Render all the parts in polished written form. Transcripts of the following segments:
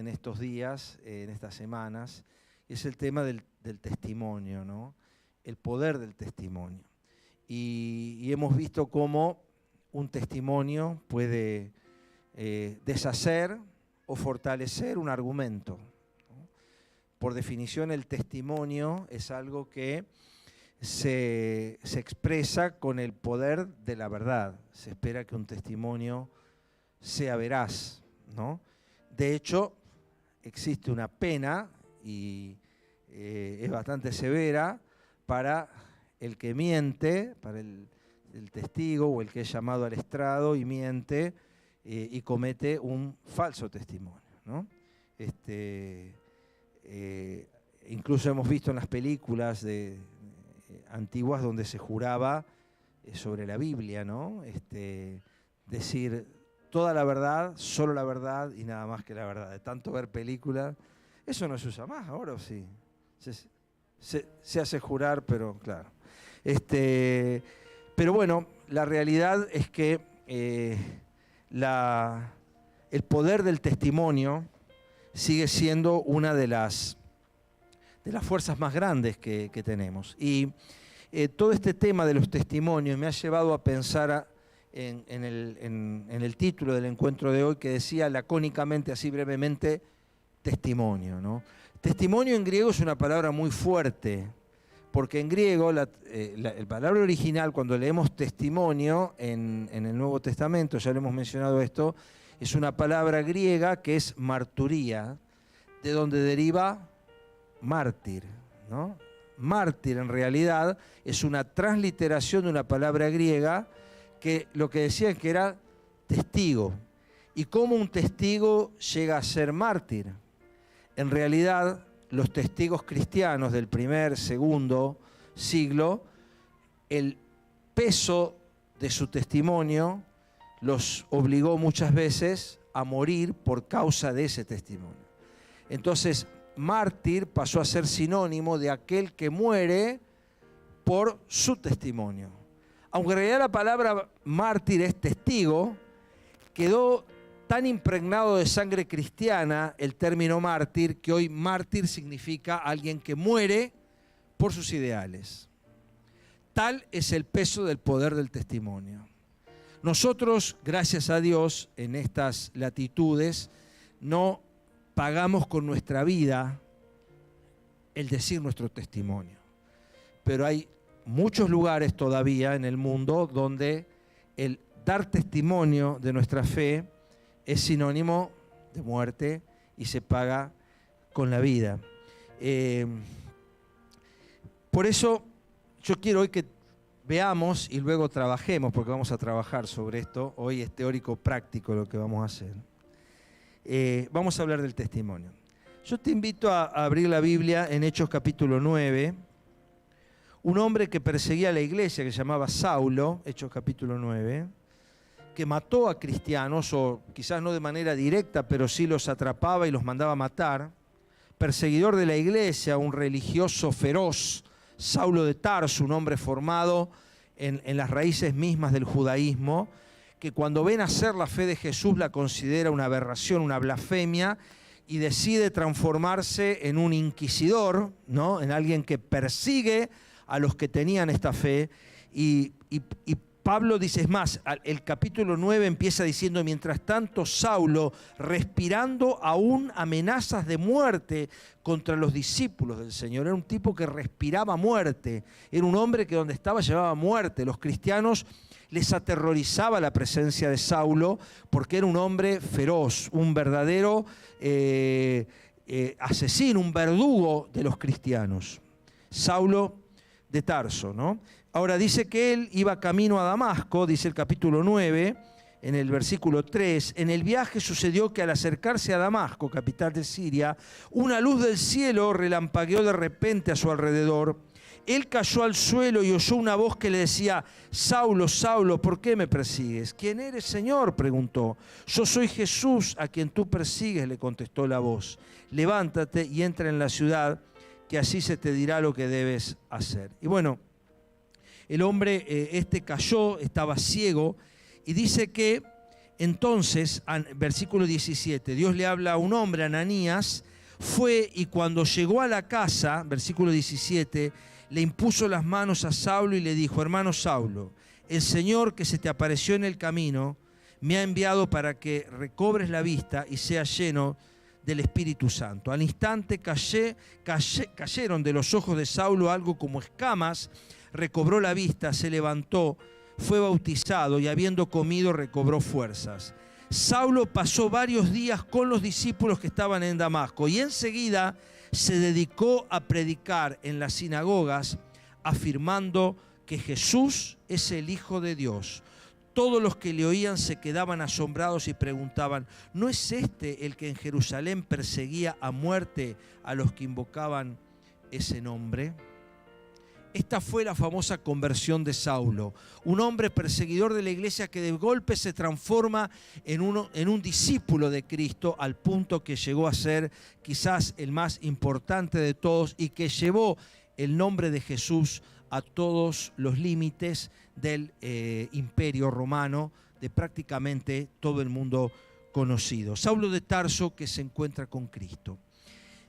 en estos días, en estas semanas, es el tema del testimonio, ¿no? El poder del testimonio. Y hemos visto cómo un testimonio puede deshacer o fortalecer un argumento, ¿no? Por definición, el testimonio es algo que se expresa con el poder de la verdad. Se espera que un testimonio sea veraz, ¿no? De hecho, existe una pena, y es bastante severa, para el que miente, para el testigo o el que es llamado al estrado y miente y comete un falso testimonio, ¿no? Incluso hemos visto en las películas antiguas donde se juraba sobre la Biblia, ¿no? Decir toda la verdad, solo la verdad y nada más que la verdad. De tanto ver películas, eso no se usa más ahora, ¿o sí? Se hace jurar, pero claro. Pero bueno, la realidad es que el poder del testimonio sigue siendo una de las fuerzas más grandes que tenemos. Y todo este tema de los testimonios me ha llevado a pensar en el título del encuentro de hoy, que decía lacónicamente, así brevemente, testimonio, ¿no? Testimonio en griego es una palabra muy fuerte, porque en griego la palabra original, cuando leemos testimonio en el Nuevo Testamento, ya lo hemos mencionado esto, es una palabra griega que es marturía, de donde deriva mártir, ¿no? Mártir en realidad es una transliteración de una palabra griega que lo que decía es que era testigo. ¿Y cómo un testigo llega a ser mártir? En realidad, los testigos cristianos del primer, segundo siglo, el peso de su testimonio los obligó muchas veces a morir por causa de ese testimonio. Entonces, mártir pasó a ser sinónimo de aquel que muere por su testimonio. Aunque en realidad la palabra mártir es testigo, quedó tan impregnado de sangre cristiana el término mártir que hoy mártir significa alguien que muere por sus ideales. Tal es el peso del poder del testimonio. Nosotros, gracias a Dios, en estas latitudes, no pagamos con nuestra vida el decir nuestro testimonio. Pero hay muchos lugares todavía en el mundo donde el dar testimonio de nuestra fe es sinónimo de muerte y se paga con la vida. Por eso yo quiero hoy que veamos y luego trabajemos, porque vamos a trabajar sobre esto. Hoy es teórico práctico lo que vamos a hacer. Vamos a hablar del testimonio. Yo te invito a abrir la Biblia en Hechos capítulo 9. Un hombre que perseguía a la iglesia, que se llamaba Saulo, Hechos capítulo 9, que mató a cristianos, o quizás no de manera directa, pero sí los atrapaba y los mandaba a matar. Perseguidor de la iglesia, un religioso feroz, Saulo de Tarso, un hombre formado en las raíces mismas del judaísmo, que cuando ve nacer la fe de Jesús la considera una aberración, una blasfemia, y decide transformarse en un inquisidor, ¿no? En alguien que persigue a los que tenían esta fe. Y Pablo dice, es más, el capítulo 9 empieza diciendo, mientras tanto Saulo, respirando aún amenazas de muerte contra los discípulos del Señor. Era un tipo que respiraba muerte, era un hombre que donde estaba llevaba muerte. Los cristianos les aterrorizaba la presencia de Saulo porque era un hombre feroz, un verdadero asesino, un verdugo de los cristianos. Saulo de Tarso, ¿no? Ahora dice que él iba camino a Damasco, dice el capítulo 9, en el versículo 3. En el viaje sucedió que al acercarse a Damasco, capital de Siria, una luz del cielo relampagueó de repente a su alrededor. Él cayó al suelo y oyó una voz que le decía, Saulo, Saulo, ¿por qué me persigues? ¿Quién eres, Señor?, preguntó. Yo soy Jesús, a quien tú persigues, le contestó la voz. Levántate y entra en la ciudad, que así se te dirá lo que debes hacer. Y bueno, el hombre cayó, estaba ciego, y dice que Entonces, versículo 17, Dios le habla a un hombre, Ananías, fue y cuando llegó a la casa, versículo 17, le impuso las manos a Saulo y le dijo: hermano Saulo, el Señor que se te apareció en el camino me ha enviado para que recobres la vista y seas lleno del Espíritu Santo. Al instante cayeron de los ojos de Saulo algo como escamas, recobró la vista, se levantó, fue bautizado y habiendo comido recobró fuerzas. Saulo pasó varios días con los discípulos que estaban en Damasco y enseguida se dedicó a predicar en las sinagogas, afirmando que Jesús es el Hijo de Dios. Todos los que le oían se quedaban asombrados y preguntaban: ¿no es este el que en Jerusalén perseguía a muerte a los que invocaban ese nombre? Esta fue la famosa conversión de Saulo, un hombre perseguidor de la iglesia que de golpe se transforma en un discípulo de Cristo, al punto que llegó a ser quizás el más importante de todos y que llevó el nombre de Jesús a todos los límites del imperio romano, de prácticamente todo el mundo conocido. Saulo de Tarso, que se encuentra con Cristo.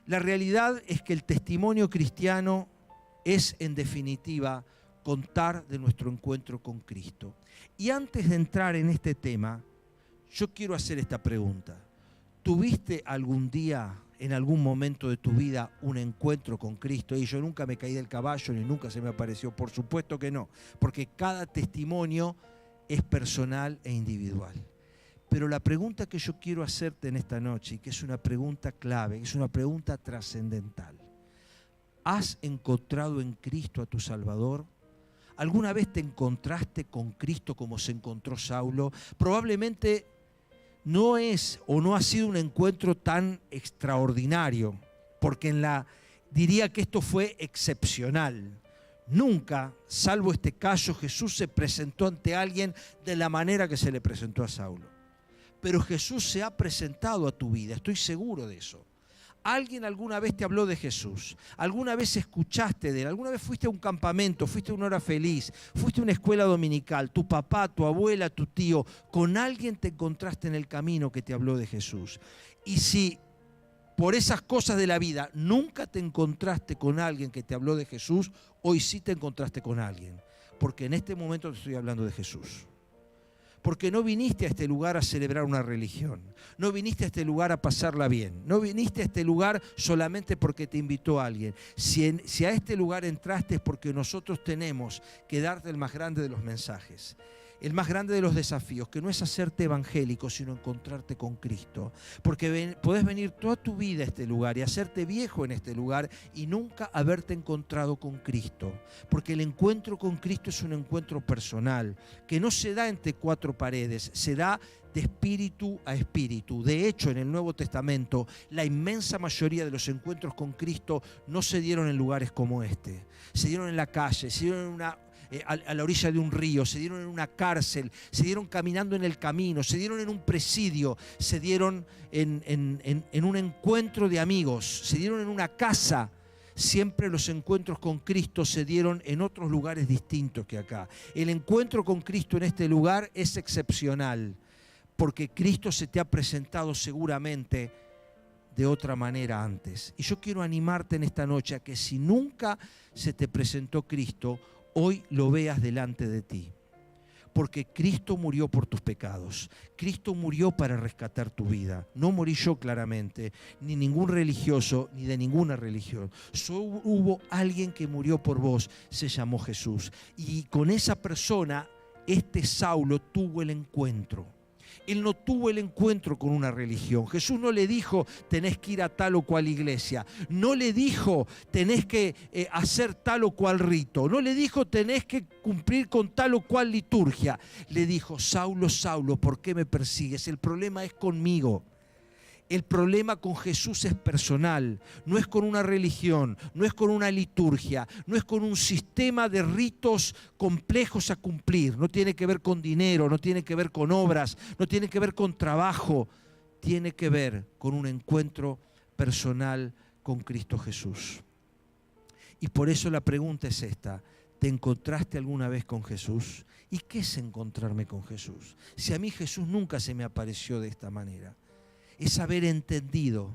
La realidad es que el testimonio cristiano es, en definitiva, contar de nuestro encuentro con Cristo. Y antes de entrar en este tema, yo quiero hacer esta pregunta. ¿Tuviste algún día, en algún momento de tu vida, un encuentro con Cristo? Y yo nunca me caí del caballo ni nunca se me apareció. Por supuesto que no, porque cada testimonio es personal e individual. Pero la pregunta que yo quiero hacerte en esta noche, y que es una pregunta clave, es una pregunta trascendental: ¿has encontrado en Cristo a tu Salvador? ¿Alguna vez te encontraste con Cristo como se encontró Saulo? Probablemente no es o no ha sido un encuentro tan extraordinario, porque diría que esto fue excepcional. Nunca, salvo este caso, Jesús se presentó ante alguien de la manera que se le presentó a Saulo. Pero Jesús se ha presentado a tu vida, estoy seguro de eso. ¿Alguien alguna vez te habló de Jesús? ¿Alguna vez escuchaste de él? ¿Alguna vez fuiste a un campamento? ¿Fuiste a una hora feliz? ¿Fuiste a una escuela dominical? ¿Tu papá, tu abuela, tu tío? ¿Con alguien te encontraste en el camino que te habló de Jesús? Y si por esas cosas de la vida nunca te encontraste con alguien que te habló de Jesús, hoy sí te encontraste con alguien. Porque en este momento te estoy hablando de Jesús. Porque no viniste a este lugar a celebrar una religión, no viniste a este lugar a pasarla bien, no viniste a este lugar solamente porque te invitó alguien. Si a este lugar entraste es porque nosotros tenemos que darte el más grande de los mensajes, el más grande de los desafíos, que no es hacerte evangélico, sino encontrarte con Cristo. Porque podés venir toda tu vida a este lugar y hacerte viejo en este lugar y nunca haberte encontrado con Cristo. Porque el encuentro con Cristo es un encuentro personal, que no se da entre cuatro paredes, se da de espíritu a espíritu. De hecho, en el Nuevo Testamento, la inmensa mayoría de los encuentros con Cristo no se dieron en lugares como este. Se dieron en la calle, se dieron a la orilla de un río, se dieron en una cárcel, se dieron caminando en el camino, se dieron en un presidio, se dieron en un encuentro de amigos, se dieron en una casa. Siempre los encuentros con Cristo se dieron en otros lugares distintos que acá. El encuentro con Cristo en este lugar es excepcional, porque Cristo se te ha presentado seguramente de otra manera antes. Y yo quiero animarte en esta noche a que si nunca se te presentó Cristo, hoy lo veas delante de ti. Porque Cristo murió por tus pecados. Cristo murió para rescatar tu vida. No morí yo claramente, ni ningún religioso, ni de ninguna religión. Solo hubo alguien que murió por vos, se llamó Jesús. Y con esa persona, este Saulo tuvo el encuentro. Él no tuvo el encuentro con una religión. Jesús no le dijo, tenés que ir a tal o cual iglesia. No le dijo, tenés que hacer tal o cual rito. No le dijo, tenés que cumplir con tal o cual liturgia. Le dijo, Saulo, Saulo, ¿por qué me persigues? El problema es conmigo. El problema con Jesús es personal, no es con una religión, no es con una liturgia, no es con un sistema de ritos complejos a cumplir. No tiene que ver con dinero, no tiene que ver con obras, no tiene que ver con trabajo. Tiene que ver con un encuentro personal con Cristo Jesús. Y por eso la pregunta es esta: ¿Te encontraste alguna vez con Jesús? ¿Y qué es encontrarme con Jesús? Si a mí Jesús nunca se me apareció de esta manera. Es haber entendido,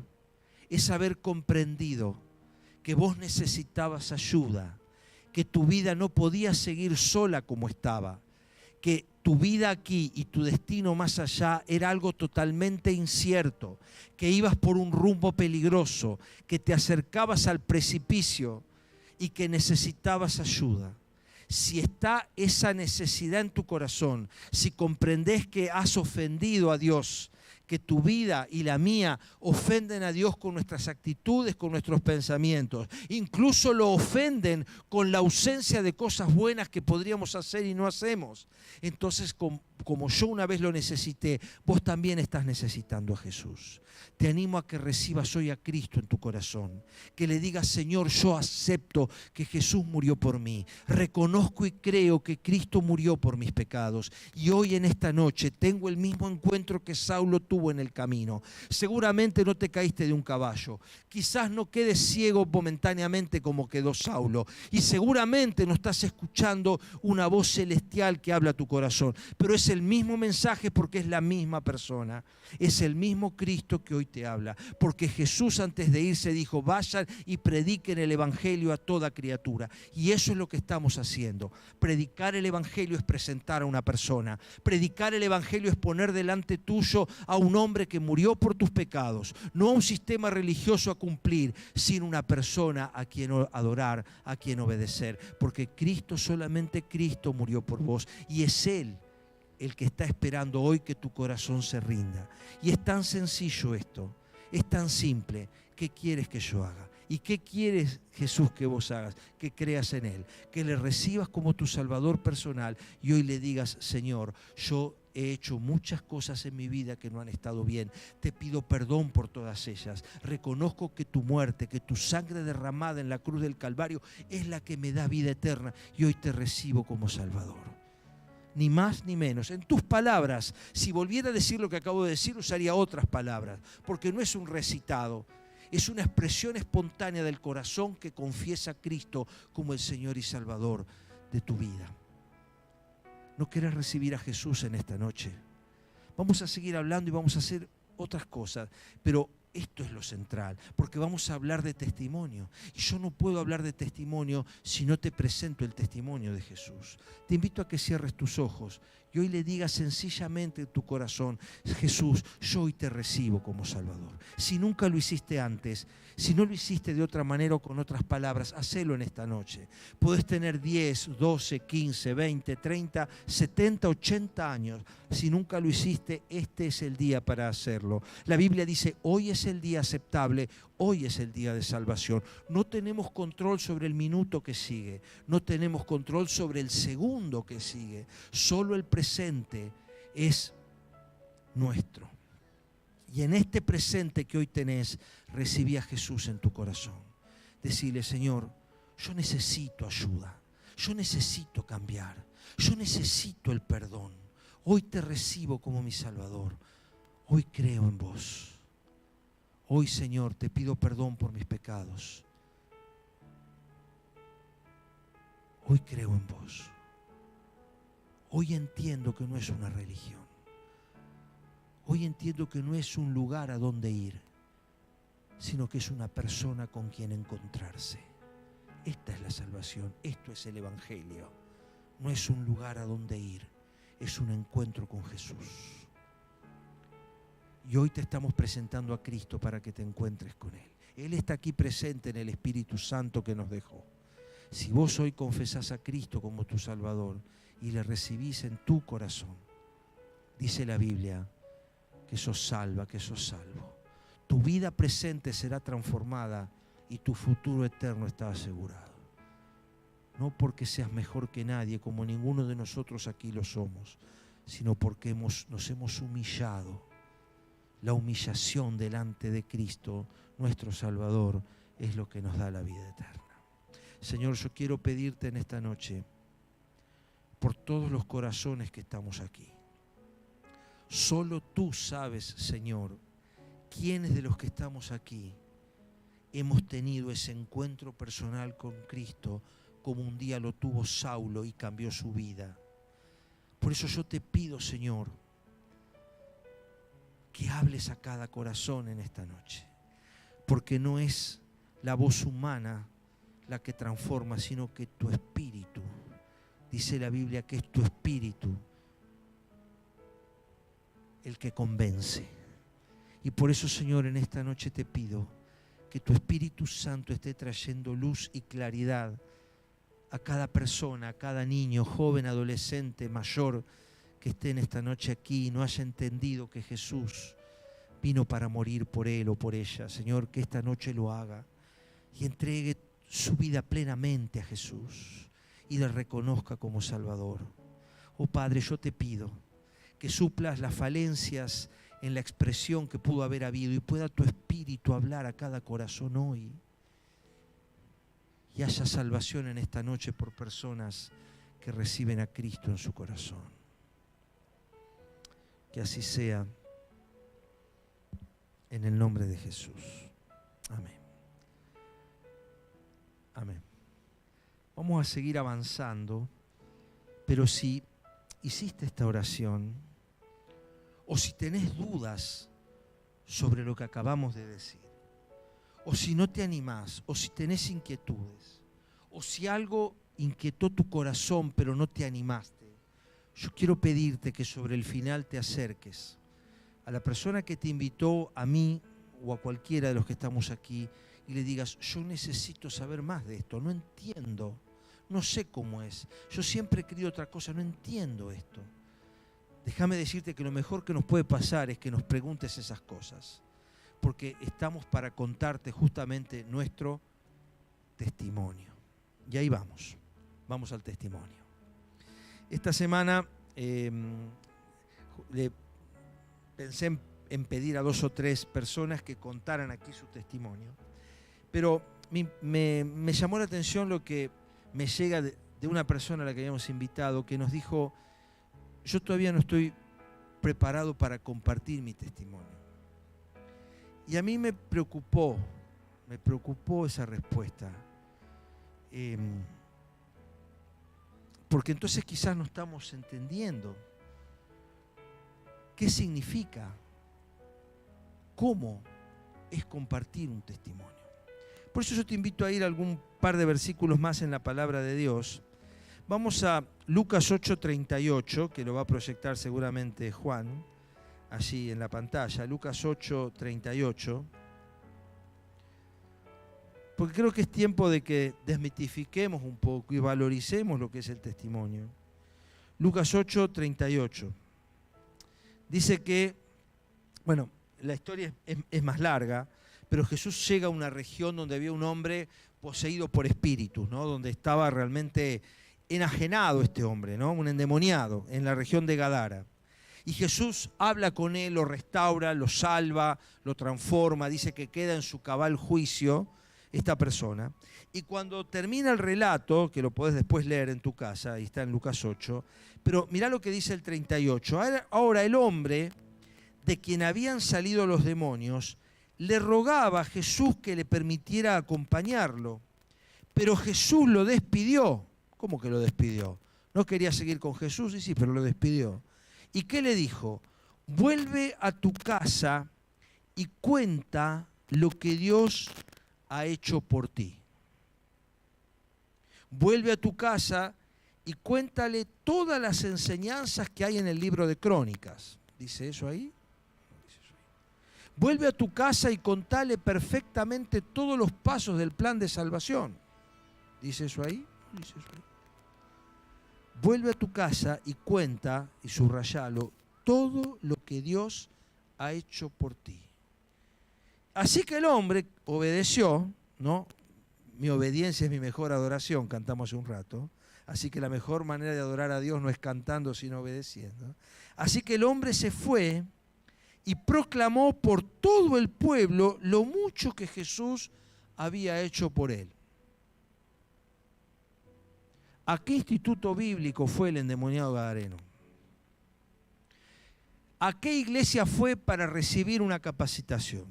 es haber comprendido que vos necesitabas ayuda, que tu vida no podía seguir sola como estaba, que tu vida aquí y tu destino más allá era algo totalmente incierto, que ibas por un rumbo peligroso, que te acercabas al precipicio y que necesitabas ayuda. Si está esa necesidad en tu corazón, si comprendés que has ofendido a Dios, que tu vida y la mía ofenden a Dios con nuestras actitudes, con nuestros pensamientos, incluso lo ofenden con la ausencia de cosas buenas que podríamos hacer y no hacemos. Entonces, como yo una vez lo necesité, vos también estás necesitando a Jesús. Te animo a que recibas hoy a Cristo en tu corazón, que le digas: Señor, yo acepto que Jesús murió por mí, reconozco y creo que Cristo murió por mis pecados, y hoy en esta noche tengo el mismo encuentro que Saulo tuvo en el camino. Seguramente no te caíste de un caballo, quizás no quedes ciego momentáneamente como quedó Saulo, y seguramente no estás escuchando una voz celestial que habla a tu corazón, pero es el mismo mensaje porque es la misma persona, es el mismo Cristo que hoy te habla, porque Jesús antes de irse dijo: vayan y prediquen el evangelio a toda criatura, y eso es lo que estamos haciendo. Predicar el evangelio es presentar a una persona, predicar el evangelio es poner delante tuyo a un hombre que murió por tus pecados, no a un sistema religioso a cumplir, sino una persona a quien adorar, a quien obedecer, porque Cristo, solamente Cristo murió por vos, y es Él el que está esperando hoy que tu corazón se rinda. Y es tan sencillo esto, es tan simple. ¿Qué quieres que yo haga? ¿Y qué quieres, Jesús, que vos hagas? Que creas en Él, que le recibas como tu Salvador personal y hoy le digas: Señor, yo he hecho muchas cosas en mi vida que no han estado bien. Te pido perdón por todas ellas. Reconozco que tu muerte, que tu sangre derramada en la cruz del Calvario es la que me da vida eterna, y hoy te recibo como Salvador. Ni más ni menos. En tus palabras, si volviera a decir lo que acabo de decir, usaría otras palabras, porque no es un recitado, es una expresión espontánea del corazón que confiesa a Cristo como el Señor y Salvador de tu vida. ¿No querés recibir a Jesús en esta noche? Vamos a seguir hablando y vamos a hacer otras cosas, pero esto es lo central, porque vamos a hablar de testimonio. Y yo no puedo hablar de testimonio si no te presento el testimonio de Jesús. Te invito a que cierres tus ojos y hoy le digas sencillamente en tu corazón: Jesús, yo hoy te recibo como Salvador. Si nunca lo hiciste antes, si no lo hiciste de otra manera o con otras palabras, hacelo en esta noche. Podés tener 10, 12, 15, 20, 30, 70, 80 años. Si nunca lo hiciste, este es el día para hacerlo. La Biblia dice: hoy es el día aceptable, hoy es el día de salvación. No tenemos control sobre el minuto que sigue, no tenemos control sobre el segundo que sigue. Solo el presente es nuestro. Y en este presente que hoy tenés, recibí a Jesús en tu corazón. Decile: Señor, yo necesito ayuda, yo necesito cambiar, yo necesito el perdón. Hoy te recibo como mi Salvador. Hoy creo en vos. Hoy, Señor, te pido perdón por mis pecados. Hoy creo en vos. Hoy entiendo que no es una religión. Hoy entiendo que no es un lugar a donde ir, sino que es una persona con quien encontrarse. Esta es la salvación, esto es el Evangelio. No es un lugar a donde ir, es un encuentro con Jesús. Y hoy te estamos presentando a Cristo para que te encuentres con Él. Él está aquí presente en el Espíritu Santo que nos dejó. Si vos hoy confesás a Cristo como tu Salvador y le recibís en tu corazón, dice la Biblia que sos salva, que sos salvo. Tu vida presente será transformada y tu futuro eterno está asegurado. No porque seas mejor que nadie, como ninguno de nosotros aquí lo somos, sino porque nos hemos humillado. La humillación delante de Cristo, nuestro Salvador, es lo que nos da la vida eterna. Señor, yo quiero pedirte en esta noche por todos los corazones que estamos aquí. Solo tú sabes, Señor, quiénes de los que estamos aquí hemos tenido ese encuentro personal con Cristo como un día lo tuvo Saulo y cambió su vida. Por eso yo te pido, Señor, que hables a cada corazón en esta noche, porque no es la voz humana la que transforma, sino que tu espíritu. Dice la Biblia que es tu espíritu el que convence. Y por eso, Señor, en esta noche te pido que tu Espíritu Santo esté trayendo luz y claridad a cada persona, a cada niño, joven, adolescente, mayor, que esté en esta noche aquí y no haya entendido que Jesús vino para morir por él o por ella. Señor, que esta noche lo haga y entregue su vida plenamente a Jesús y le reconozca como Salvador. Oh Padre, yo te pido que suplas las falencias en la expresión que pudo haber habido y pueda tu Espíritu hablar a cada corazón hoy y haya salvación en esta noche por personas que reciben a Cristo en su corazón. Que así sea, en el nombre de Jesús. Amén. Amén. Vamos a seguir avanzando, pero si hiciste esta oración o si tenés dudas sobre lo que acabamos de decir, o si no te animás, o si tenés inquietudes, o si algo inquietó tu corazón pero no te animaste, yo quiero pedirte que sobre el final te acerques a la persona que te invitó, a mí o a cualquiera de los que estamos aquí, y le digas: yo necesito saber más de esto, no entiendo, no sé cómo es, yo siempre he querido otra cosa, no entiendo esto. Déjame decirte que lo mejor que nos puede pasar es que nos preguntes esas cosas, porque estamos para contarte justamente nuestro testimonio. Y ahí vamos al testimonio. Esta semana pensé en pedir a 2 o 3 personas que contaran aquí su testimonio, pero me llamó la atención lo que me llega de una persona a la que habíamos invitado, que nos dijo: yo todavía no estoy preparado para compartir mi testimonio. Y a mí me preocupó esa respuesta, porque entonces quizás no estamos entendiendo qué significa, cómo es compartir un testimonio. Por eso yo te invito a ir a algún par de versículos más en la palabra de Dios. Vamos a Lucas 8:38, que lo va a proyectar seguramente Juan, allí en la pantalla. Lucas 8:38. Porque creo que es tiempo de que desmitifiquemos un poco y valoricemos lo que es el testimonio. Lucas 8:38. Dice que, bueno, la historia es más larga, pero Jesús llega a una región donde había un hombre poseído por espíritus, ¿no? Donde estaba realmente enajenado este hombre, ¿no? Un endemoniado, en la región de Gadara. Y Jesús habla con él, lo restaura, lo salva, lo transforma, dice que queda en su cabal juicio esta persona. Y cuando termina el relato, que lo podés después leer en tu casa, ahí está en Lucas 8, pero mirá lo que dice el 38. Ahora el hombre de quien habían salido los demonios le rogaba a Jesús que le permitiera acompañarlo, pero Jesús lo despidió. ¿Cómo que lo despidió? ¿No quería seguir con Jesús? Sí, pero lo despidió. ¿Y qué le dijo? Vuelve a tu casa y cuenta lo que Dios ha hecho por ti. Vuelve a tu casa y cuéntale todas las enseñanzas que hay en el libro de Crónicas. ¿Dice eso ahí? Vuelve a tu casa y contale perfectamente todos los pasos del plan de salvación. ¿Dice eso ahí? Dice eso ahí. Vuelve a tu casa y cuenta, y subrayalo, todo lo que Dios ha hecho por ti. Así que el hombre obedeció, ¿no? Mi obediencia es mi mejor adoración, cantamos hace un rato. Así que la mejor manera de adorar a Dios no es cantando, sino obedeciendo. Así que el hombre se fue y proclamó por todo el pueblo lo mucho que Jesús había hecho por él. ¿A qué instituto bíblico fue el endemoniado gadareno? ¿A qué iglesia fue para recibir una capacitación?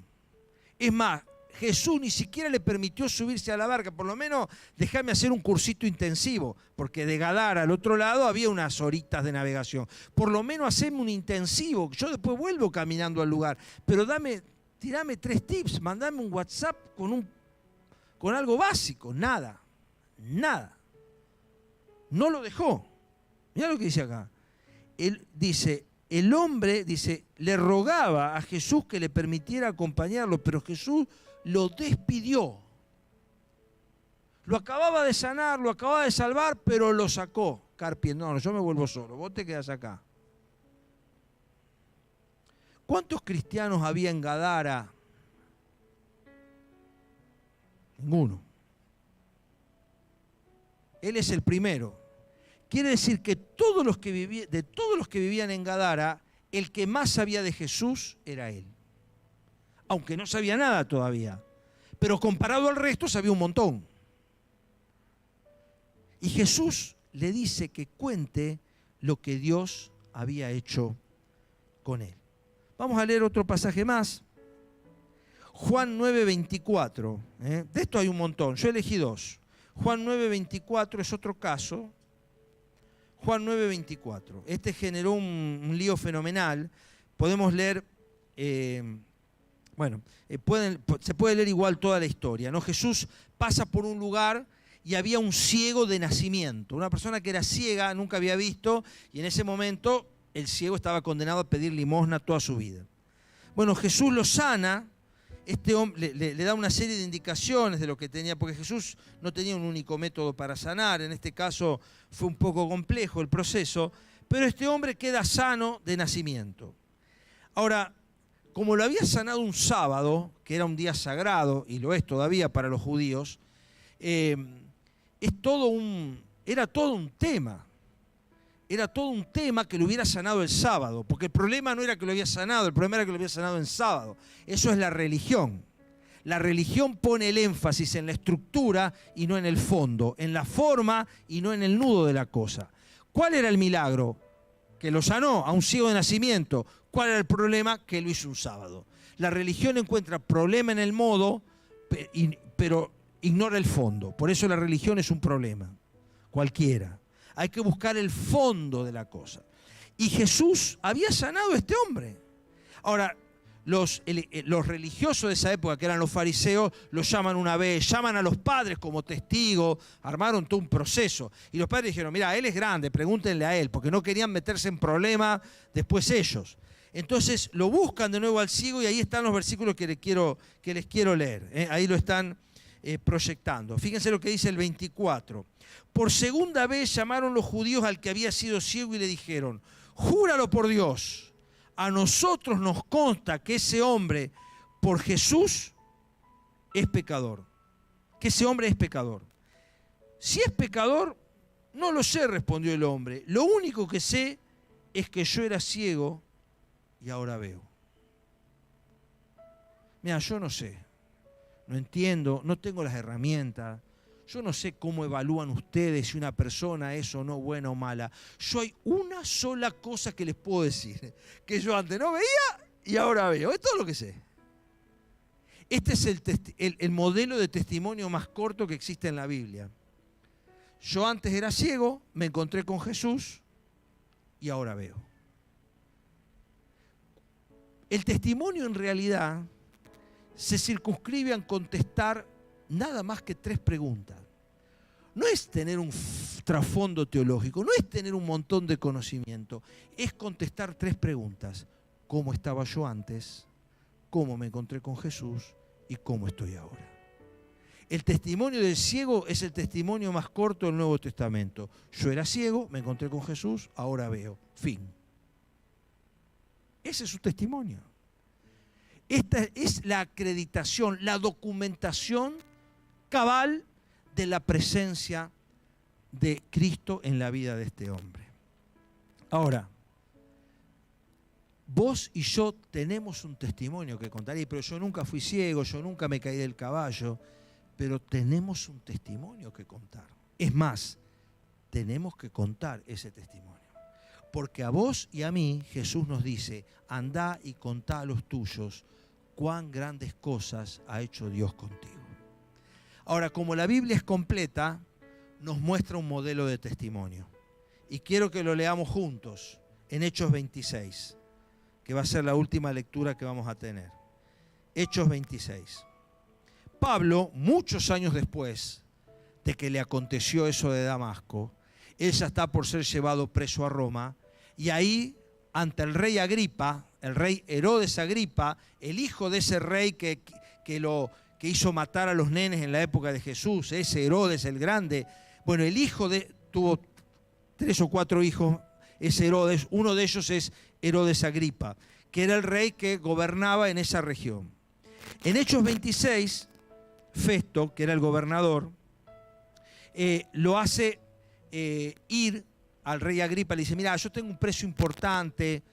Es más, Jesús ni siquiera le permitió subirse a la barca. Por lo menos déjame hacer un cursito intensivo, porque de Gadara al otro lado había unas horitas de navegación. Por lo menos haceme un intensivo, yo después vuelvo caminando al lugar. Pero tirame 3 tips, mandame un WhatsApp con algo básico. Nada. No lo dejó. Mirá lo que dice acá. Él dice, el hombre, le rogaba a Jesús que le permitiera acompañarlo, pero Jesús lo despidió. Lo acababa de sanar, lo acababa de salvar, pero lo sacó. Carpio, no, yo me vuelvo solo, vos te quedás acá. ¿Cuántos cristianos había en Gadara? Ninguno. Él es el primero. Quiere decir que de todos los que vivían en Gadara, el que más sabía de Jesús era él. Aunque no sabía nada todavía. Pero comparado al resto sabía un montón. Y Jesús le dice que cuente lo que Dios había hecho con él. Vamos a leer otro pasaje más. Juan 9:24. De esto hay un montón, yo elegí 2. Juan 9:24 es otro caso. Juan 9:24. Este generó un lío fenomenal. Podemos leer, se puede leer igual toda la historia, ¿no? Jesús pasa por un lugar y había un ciego de nacimiento. Una persona que era ciega, nunca había visto, y en ese momento el ciego estaba condenado a pedir limosna toda su vida. Bueno, Jesús lo sana. Este hombre le da una serie de indicaciones de lo que tenía, porque Jesús no tenía un único método para sanar. En este caso fue un poco complejo el proceso, pero este hombre queda sano de nacimiento. Ahora, como lo había sanado un sábado, que era un día sagrado, y lo es todavía para los judíos, era todo un tema. Era todo un tema que lo hubiera sanado el sábado, porque el problema no era que lo había sanado, el problema era que lo había sanado en sábado. Eso es la religión. La religión pone el énfasis en la estructura y no en el fondo, en la forma y no en el nudo de la cosa. ¿Cuál era el milagro? Que lo sanó a un ciego de nacimiento. ¿Cuál era el problema? Que lo hizo un sábado. La religión encuentra problema en el modo, pero ignora el fondo. Por eso la religión es un problema, cualquiera. Hay que buscar el fondo de la cosa. Y Jesús había sanado a este hombre. Ahora, los religiosos de esa época, que eran los fariseos, lo llaman una vez, llaman a los padres como testigos, armaron todo un proceso. Y los padres dijeron, mira, él es grande, pregúntenle a él, porque no querían meterse en problemas después ellos. Entonces lo buscan de nuevo al ciego y ahí están los versículos que les quiero leer. Ahí lo están proyectando. Fíjense lo que dice el 24. Por segunda vez llamaron los judíos al que había sido ciego y le dijeron, júralo por Dios, a nosotros nos consta que ese hombre por Jesús es pecador. Que ese hombre es pecador. Si es pecador, no lo sé, respondió el hombre. Lo único que sé es que yo era ciego y ahora veo. Mira, yo no sé. No entiendo, no tengo las herramientas. Yo no sé cómo evalúan ustedes si una persona es o no buena o mala. Yo hay una sola cosa que les puedo decir, que yo antes no veía y ahora veo. Es todo lo que sé. Este es el modelo de testimonio más corto que existe en la Biblia. Yo antes era ciego, me encontré con Jesús y ahora veo. El testimonio en realidad se circunscribe a contestar nada más que 3 preguntas. No es tener un trasfondo teológico, no es tener un montón de conocimiento, es contestar 3 preguntas. ¿Cómo estaba yo antes? ¿Cómo me encontré con Jesús? ¿Y cómo estoy ahora? El testimonio del ciego es el testimonio más corto del Nuevo Testamento. Yo era ciego, me encontré con Jesús, ahora veo. Fin. Ese es su testimonio. Esta es la acreditación, la documentación cabal de la presencia de Cristo en la vida de este hombre. Ahora, vos y yo tenemos un testimonio que contar, pero yo nunca fui ciego, yo nunca me caí del caballo, pero tenemos un testimonio que contar. Es más, tenemos que contar ese testimonio. Porque a vos y a mí Jesús nos dice, andá y contá a los tuyos cuán grandes cosas ha hecho Dios contigo. Ahora, como la Biblia es completa, nos muestra un modelo de testimonio. Y quiero que lo leamos juntos en Hechos 26, que va a ser la última lectura que vamos a tener. Hechos 26. Pablo, muchos años después de que le aconteció eso de Damasco, él ya está por ser llevado preso a Roma, y ahí, ante el rey Agripa, el rey Herodes Agripa, el hijo de ese rey que hizo matar a los nenes en la época de Jesús, ese Herodes el grande, bueno, tuvo 3 o 4 hijos, ese Herodes, uno de ellos es Herodes Agripa, que era el rey que gobernaba en esa región. En Hechos 26, Festo, que era el gobernador, lo hace ir al rey Agripa, le dice, mira, yo tengo un preso importante.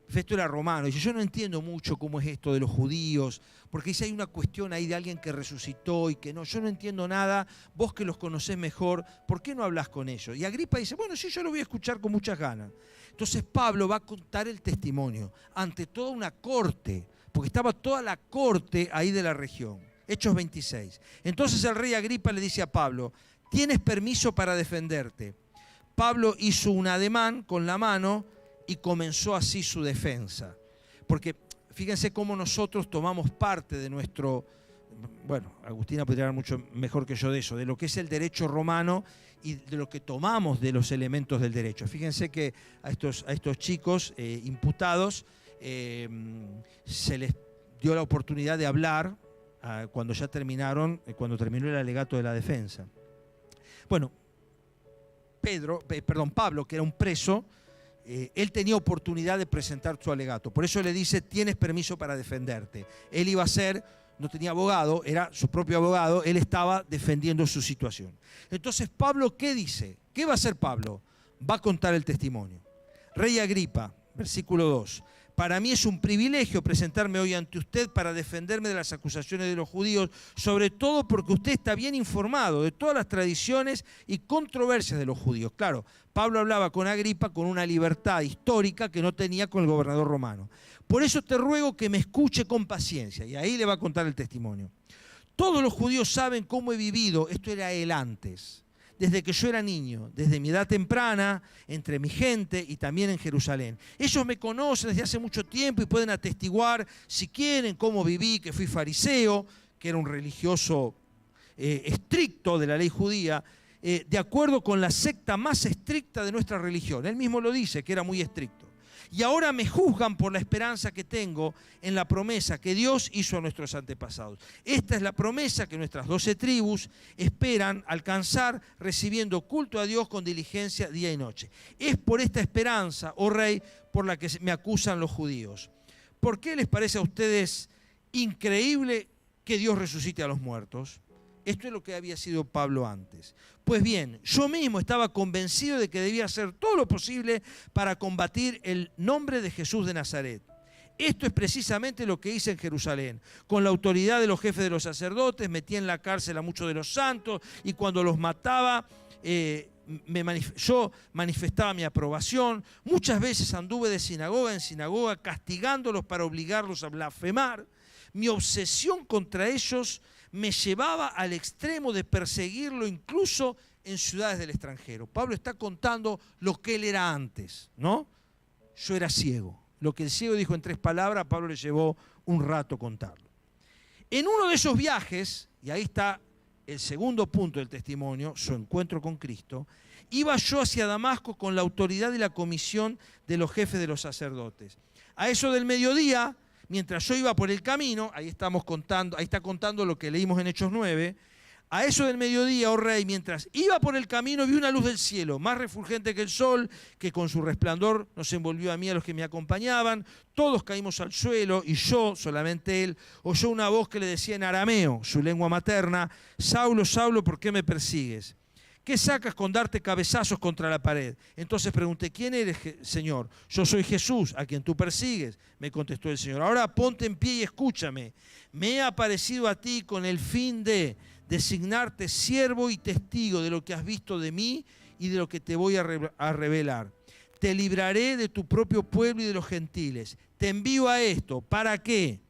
Festo era romano, dice, yo no entiendo mucho cómo es esto de los judíos, porque dice, hay una cuestión ahí de alguien que resucitó y que no, yo no entiendo nada, vos que los conocés mejor, ¿por qué no hablas con ellos? Y Agripa dice, bueno, sí, yo lo voy a escuchar con muchas ganas. Entonces Pablo va a contar el testimonio ante toda una corte, porque estaba toda la corte ahí de la región. Hechos 26. Entonces el rey Agripa le dice a Pablo, tienes permiso para defenderte. Pablo hizo un ademán con la mano y comenzó así su defensa. Porque fíjense cómo nosotros tomamos parte de nuestro, bueno, Agustina podría hablar mucho mejor que yo de eso, de lo que es el derecho romano y de lo que tomamos de los elementos del derecho. Fíjense que a estos chicos imputados se les dio la oportunidad de hablar cuando ya terminaron, cuando terminó el alegato de la defensa. Bueno, Pablo, que era un preso, él tenía oportunidad de presentar su alegato. Por eso le dice, tienes permiso para defenderte. Él iba a ser, no tenía abogado, era su propio abogado, él estaba defendiendo su situación. Entonces, Pablo, ¿qué dice? ¿Qué va a hacer Pablo? Va a contar el testimonio. Rey Agripa, versículo 2. Para mí es un privilegio presentarme hoy ante usted para defenderme de las acusaciones de los judíos, sobre todo porque usted está bien informado de todas las tradiciones y controversias de los judíos. Claro, Pablo hablaba con Agripa con una libertad histórica que no tenía con el gobernador romano. Por eso te ruego que me escuche con paciencia. Y ahí le va a contar el testimonio. Todos los judíos saben cómo he vivido, esto era él antes, desde que yo era niño, desde mi edad temprana, entre mi gente y también en Jerusalén. Ellos me conocen desde hace mucho tiempo y pueden atestiguar, si quieren, cómo viví, que fui fariseo, que era un religioso estricto de la ley judía, de acuerdo con la secta más estricta de nuestra religión. Él mismo lo dice, que era muy estricto. Y ahora me juzgan por la esperanza que tengo en la promesa que Dios hizo a nuestros antepasados. Esta es la promesa que nuestras 12 tribus esperan alcanzar recibiendo culto a Dios con diligencia día y noche. Es por esta esperanza, oh rey, por la que me acusan los judíos. ¿Por qué les parece a ustedes increíble que Dios resucite a los muertos? Esto es lo que había sido Pablo antes. Pues bien, yo mismo estaba convencido de que debía hacer todo lo posible para combatir el nombre de Jesús de Nazaret. Esto es precisamente lo que hice en Jerusalén. Con la autoridad de los jefes de los sacerdotes, metí en la cárcel a muchos de los santos y cuando los mataba, yo manifestaba mi aprobación. Muchas veces anduve de sinagoga en sinagoga castigándolos para obligarlos a blasfemar. Mi obsesión contra ellos me llevaba al extremo de perseguirlo incluso en ciudades del extranjero. Pablo está contando lo que él era antes, ¿no? Yo era ciego. Lo que el ciego dijo en 3 palabras, a Pablo le llevó un rato contarlo. En uno de esos viajes, y ahí está el segundo punto del testimonio, su encuentro con Cristo, iba yo hacia Damasco con la autoridad y la comisión de los jefes de los sacerdotes. A eso del mediodía, mientras yo iba por el camino, ahí está contando lo que leímos en Hechos 9, a eso del mediodía, oh rey, mientras iba por el camino vi una luz del cielo, más refulgente que el sol, que con su resplandor nos envolvió a mí y a los que me acompañaban. Todos caímos al suelo y yo, solamente él, oyó una voz que le decía en arameo, su lengua materna, Saulo, Saulo, ¿por qué me persigues? ¿Qué sacas con darte cabezazos contra la pared? Entonces pregunté, ¿quién eres, Señor? Yo soy Jesús, a quien tú persigues, me contestó el Señor. Ahora ponte en pie y escúchame. Me he aparecido a ti con el fin de designarte siervo y testigo de lo que has visto de mí y de lo que te voy a revelar. Te libraré de tu propio pueblo y de los gentiles. Te envío a esto. ¿Para qué?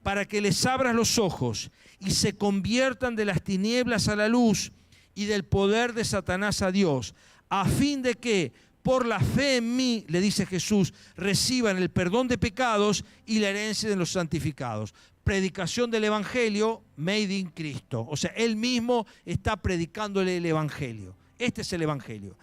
para que les abras los ojos y se conviertan de las tinieblas a la luz y del poder de Satanás a Dios, a fin de que por la fe en mí, le dice Jesús, reciban el perdón de pecados y la herencia de los santificados. Predicación del Evangelio made in Cristo. O sea, Él mismo está predicándole el Evangelio. Este es el Evangelio.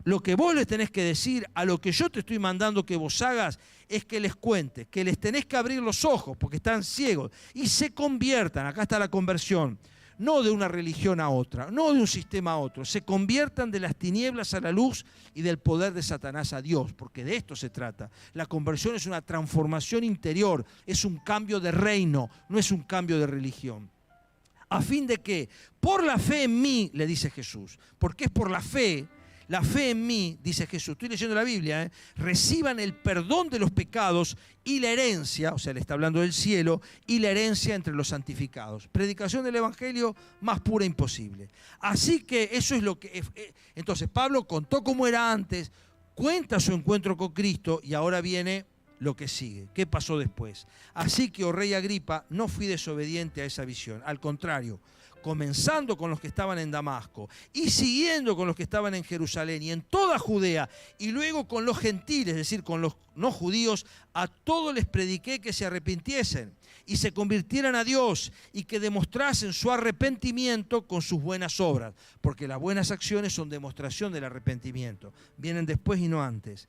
Lo que vos les tenés que decir a lo que yo te estoy mandando que vos hagas es que les cuentes, que les tenés que abrir los ojos porque están ciegos y se conviertan, acá está la conversión, no de una religión a otra, no de un sistema a otro, se conviertan de las tinieblas a la luz y del poder de Satanás a Dios, porque de esto se trata. La conversión es una transformación interior, es un cambio de reino, no es un cambio de religión. A fin de que, por la fe en mí, le dice Jesús, porque es por la fe en mí, dice Jesús, estoy leyendo la Biblia, reciban el perdón de los pecados y la herencia, o sea, le está hablando del cielo, y la herencia entre los santificados. Predicación del Evangelio más pura imposible. Así que eso es lo que... Entonces Pablo contó cómo era antes, cuenta su encuentro con Cristo y ahora viene lo que sigue. ¿Qué pasó después? Así que, oh rey Agripa, no fui desobediente a esa visión. Al contrario, comenzando con los que estaban en Damasco y siguiendo con los que estaban en Jerusalén y en toda Judea y luego con los gentiles, es decir, con los no judíos, a todos les prediqué que se arrepintiesen y se convirtieran a Dios y que demostrasen su arrepentimiento con sus buenas obras, porque las buenas acciones son demostración del arrepentimiento, vienen después y no antes.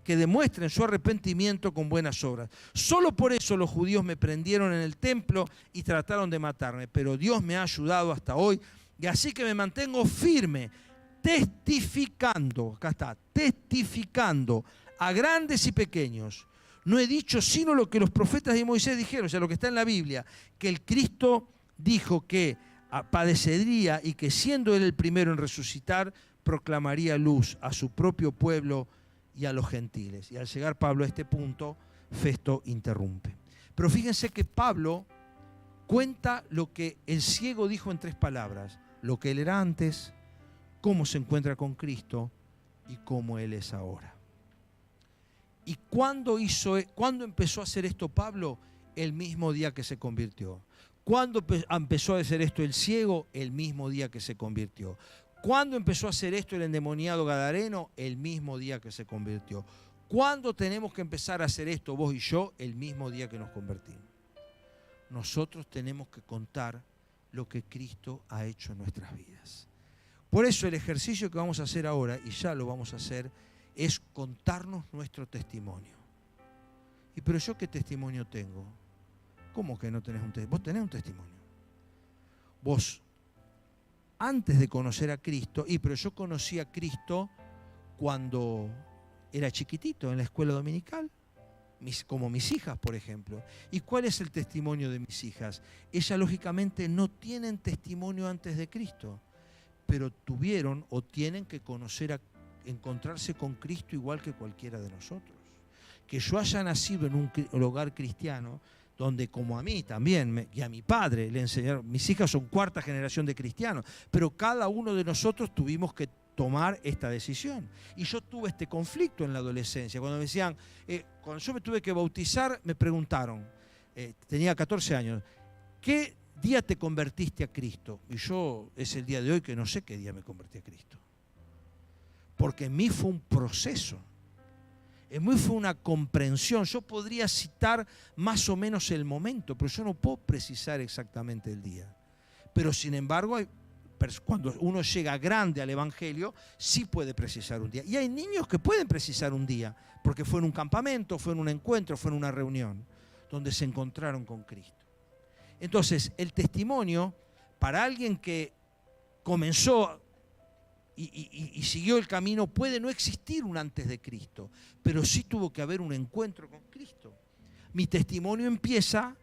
Que demuestren su arrepentimiento con buenas obras. Solo por eso los judíos me prendieron en el templo y trataron de matarme, pero Dios me ha ayudado hasta hoy y así que me mantengo firme, testificando, acá está, testificando a grandes y pequeños. No he dicho sino lo que los profetas de Moisés dijeron, o sea, lo que está en la Biblia, que el Cristo dijo que padecería y que siendo Él el primero en resucitar, proclamaría luz a su propio pueblo y a los gentiles. Y al llegar Pablo a este punto, Festo interrumpe. Pero fíjense que Pablo cuenta lo que el ciego dijo en 3 palabras, lo que él era antes, cómo se encuentra con Cristo y cómo él es ahora. ¿Y cuándo empezó a hacer esto Pablo? El mismo día que se convirtió. ¿Cuándo empezó a hacer esto el ciego? El mismo día que se convirtió. ¿Cuándo empezó a hacer esto el endemoniado gadareno? El mismo día que se convirtió. ¿Cuándo tenemos que empezar a hacer esto vos y yo? El mismo día que nos convertimos. Nosotros tenemos que contar lo que Cristo ha hecho en nuestras vidas. Por eso el ejercicio que vamos a hacer ahora, y ya lo vamos a hacer, es contarnos nuestro testimonio. ¿Y pero yo qué testimonio tengo? ¿Cómo que no tenés un testimonio? Vos tenés un testimonio. Vos, antes de conocer a Cristo, pero yo conocí a Cristo cuando era chiquitito en la escuela dominical, como mis hijas, por ejemplo. ¿Y cuál es el testimonio de mis hijas? Ellas, lógicamente, no tienen testimonio antes de Cristo, pero tuvieron o tienen que encontrarse con Cristo igual que cualquiera de nosotros. Que yo haya nacido en un hogar cristiano, donde como a mí también, y a mi padre le enseñaron, mis hijas son 4ª generación de cristianos, pero cada uno de nosotros tuvimos que tomar esta decisión. Y yo tuve este conflicto en la adolescencia, cuando me decían, cuando yo me tuve que bautizar, me preguntaron, tenía 14 años, ¿qué día te convertiste a Cristo? Y yo, es el día de hoy que no sé qué día me convertí a Cristo. Porque en mí fue un proceso. En mí fue una comprensión. Yo podría citar más o menos el momento, pero yo no puedo precisar exactamente el día. Pero sin embargo, cuando uno llega grande al Evangelio, sí puede precisar un día. Y hay niños que pueden precisar un día, porque fue en un campamento, fue en un encuentro, fue en una reunión, donde se encontraron con Cristo. Entonces, el testimonio, para alguien que comenzó y siguió el camino, puede no existir un antes de Cristo, pero sí tuvo que haber un encuentro con Cristo. Mi testimonio empieza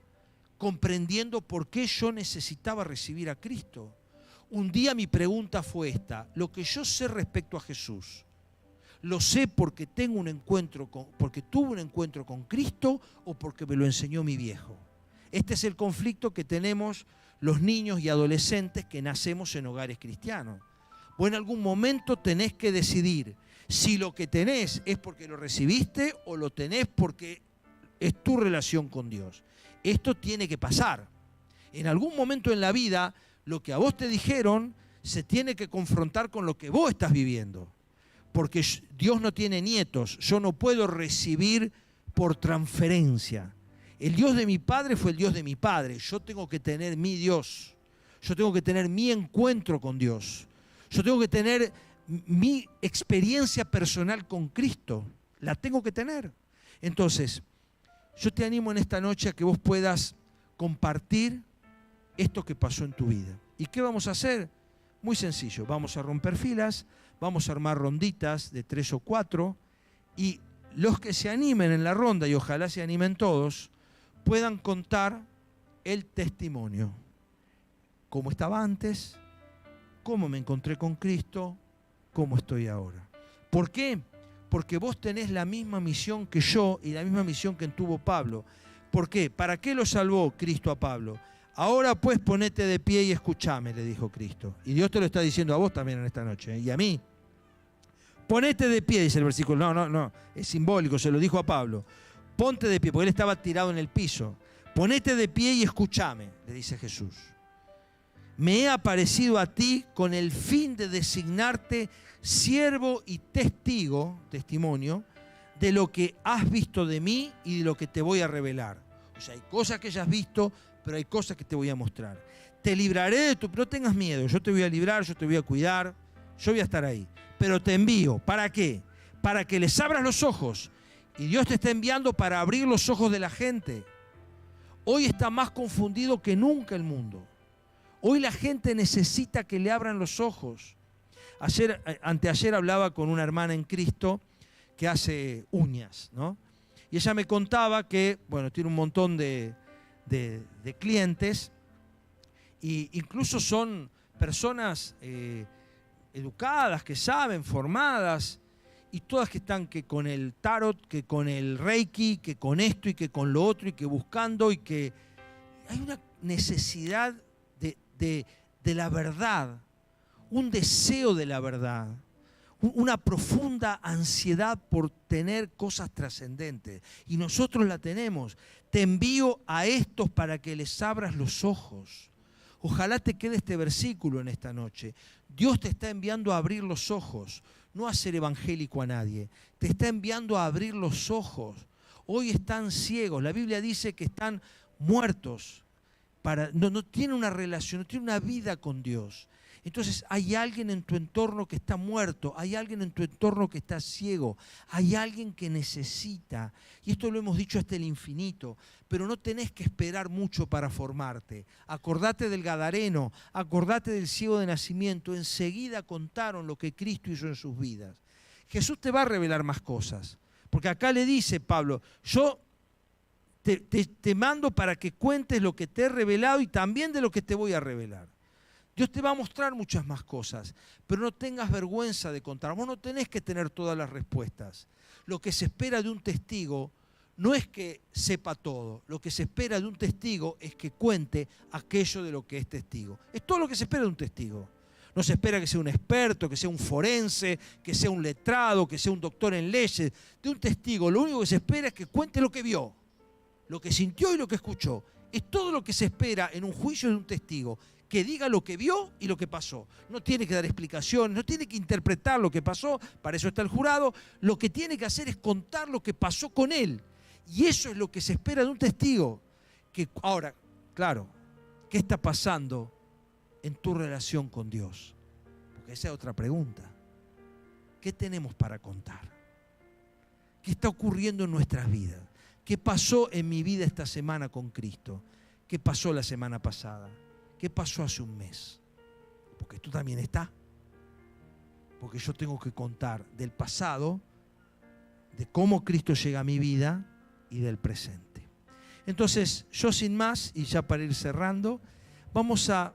comprendiendo por qué yo necesitaba recibir a Cristo. Un día mi pregunta fue esta: lo que yo sé respecto a Jesús, ¿lo sé porque porque tuve un encuentro con Cristo o porque me lo enseñó mi viejo? Este es el conflicto que tenemos los niños y adolescentes que nacemos en hogares cristianos. Vos en algún momento tenés que decidir si lo que tenés es porque lo recibiste o lo tenés porque es tu relación con Dios. esto tiene que pasar. En algún momento en la vida, lo que a vos te dijeron se tiene que confrontar con lo que vos estás viviendo. Porque Dios no tiene nietos, yo no puedo recibir por transferencia. El Dios de mi padre fue el Dios de mi padre, yo tengo que tener mi Dios, yo tengo que tener mi encuentro con Dios, yo tengo que tener mi experiencia personal con Cristo, la tengo que tener. Entonces, yo te animo en esta noche a que vos puedas compartir esto que pasó en tu vida. ¿Y qué vamos a hacer? Muy sencillo, vamos a romper filas, vamos a armar ronditas de 3 o 4 y los que se animen en la ronda, y ojalá se animen todos, puedan contar el testimonio. Cómo estaba antes, cómo me encontré con Cristo, cómo estoy ahora. ¿Por qué? Porque vos tenés la misma misión que yo y la misma misión que tuvo Pablo. ¿Por qué? ¿Para qué lo salvó Cristo a Pablo? Ahora pues ponete de pie y escuchame, le dijo Cristo. Y Dios te lo está diciendo a vos también en esta noche, y a mí. Ponete de pie, dice el versículo. No, es simbólico, se lo dijo a Pablo. Ponte de pie, porque él estaba tirado en el piso. Ponete de pie y escuchame, le dice Jesús. Me he aparecido a ti con el fin de designarte siervo y testimonio, de lo que has visto de mí y de lo que te voy a revelar. O sea, hay cosas que ya has visto, pero hay cosas que te voy a mostrar. Te libraré de tu... No tengas miedo, yo te voy a librar, yo te voy a cuidar, yo voy a estar ahí. Pero te envío, ¿para qué? Para que les abras los ojos. Y Dios te está enviando para abrir los ojos de la gente. Hoy está más confundido que nunca el mundo. Hoy la gente necesita que le abran los ojos. Anteayer hablaba con una hermana en Cristo que hace uñas, ¿no? Y ella me contaba que, bueno, tiene un montón de clientes, e incluso son personas educadas, que saben, formadas, y todas que están que con el tarot, que con el reiki, que con esto y que con lo otro, y que buscando, y que hay una necesidad de la verdad, un deseo de la verdad, una profunda ansiedad por tener cosas trascendentes. Y nosotros la tenemos. Te envío a estos para que les abras los ojos. Ojalá te quede este versículo en esta noche. Dios te está enviando a abrir los ojos, no a ser evangélico a nadie. Te está enviando a abrir los ojos. Hoy están ciegos. La Biblia dice que están muertos. No tienen una relación, no tienen una vida con Dios. Entonces hay alguien en tu entorno que está muerto, hay alguien en tu entorno que está ciego, hay alguien que necesita, y esto lo hemos dicho hasta el infinito, pero no tenés que esperar mucho para formarte. Acordate del Gadareno, acordate del ciego de nacimiento, enseguida contaron lo que Cristo hizo en sus vidas. Jesús te va a revelar más cosas, porque acá le dice Pablo, yo te mando para que cuentes lo que te he revelado y también de lo que te voy a revelar. Dios te va a mostrar muchas más cosas, pero no tengas vergüenza de contar. Vos no tenés que tener todas las respuestas. Lo que se espera de un testigo no es que sepa todo. Lo que se espera de un testigo es que cuente aquello de lo que es testigo. Es todo lo que se espera de un testigo. No se espera que sea un experto, que sea un forense, que sea un letrado, que sea un doctor en leyes. De un testigo lo único que se espera es que cuente lo que vio, lo que sintió y lo que escuchó. Es todo lo que se espera en un juicio de un testigo. Que diga lo que vio y lo que pasó. No tiene que dar explicaciones, no tiene que interpretar lo que pasó, para eso está el jurado. Lo que tiene que hacer es contar lo que pasó con él. Y eso es lo que se espera de un testigo. Ahora, claro, ¿qué está pasando en tu relación con Dios? Porque esa es otra pregunta. ¿Qué tenemos para contar? ¿Qué está ocurriendo en nuestras vidas? ¿Qué pasó en mi vida esta semana con Cristo? ¿Qué pasó la semana pasada? ¿Qué pasó hace un mes? Porque tú también estás. Porque yo tengo que contar del pasado, de cómo Cristo llega a mi vida y del presente. Entonces, yo sin más, y ya para ir cerrando, vamos a